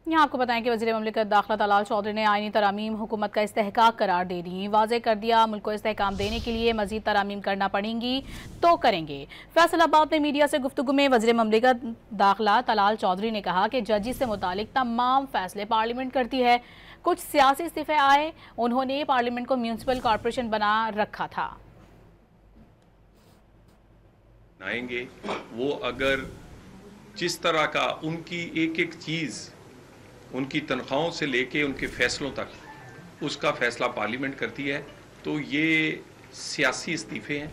यहाँ आपको बताएं कि वज़ीर ममलिकत दाखिला तलाल चौधरी ने आईनी तरामीम हुकूमत का इस्तेहकाक करार दे दी। वाज़ेह कर दिया, मुल्क को इस्तेहकाम देने के लिए मज़ीद तरामीम करना पड़ेंगी तो करेंगे। फैसलाबाद में मीडिया से गुफ्तगू में वज़ीर ममलिकत दाखिला तलाल चौधरी ने कहा कि जजी से मुतालिक तमाम फैसले पार्लियामेंट करती है। कुछ सियासी इस्तीफे आए, उन्होंने पार्लियामेंट को म्यूनसिपल कॉरपोरेशन बना रखा था। आएंगे वो अगर जिस तरह का उनकी एक एक चीज़, उनकी तनख्वाहों से लेके उनके फैसलों तक उसका फैसला पार्लियामेंट करती है, तो ये सियासी इस्तीफ़े हैं।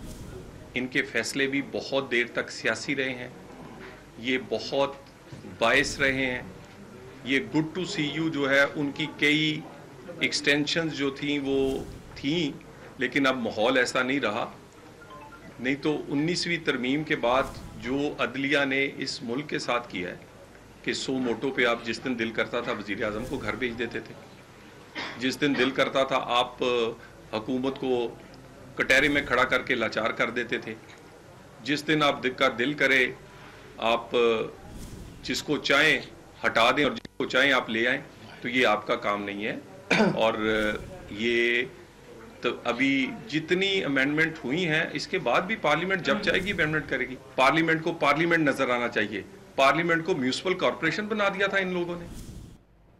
इनके फैसले भी बहुत देर तक सियासी रहे हैं, ये बहुत बायस रहे हैं। ये गुड टू सी यू जो है, उनकी कई एक्सटेंशंस जो थी वो थी, लेकिन अब माहौल ऐसा नहीं रहा। नहीं तो 19वीं तरमीम के बाद जो अदलिया ने इस मुल्क के साथ किया है कि 100 मोटो पे आप जिस दिन दिल करता था वज़ीर आज़म को घर भेज देते थे, जिस दिन दिल करता था आप हुकूमत को कटहरे में खड़ा करके लाचार कर देते थे, जिस दिन आप का दिल करे आप जिसको चाहें हटा दें और जिसको चाहें आप ले आएं। तो ये आपका काम नहीं है। और ये तो अभी जितनी अमेंडमेंट हुई हैं, इसके बाद भी पार्लियामेंट जब चाहेगी अमेंडमेंट करेगी। पार्लियामेंट को पार्लियामेंट नजर आना चाहिए। पार्लियामेंट को म्यूनिसिपल कॉरपोरेशन बना दिया था इन लोगों ने।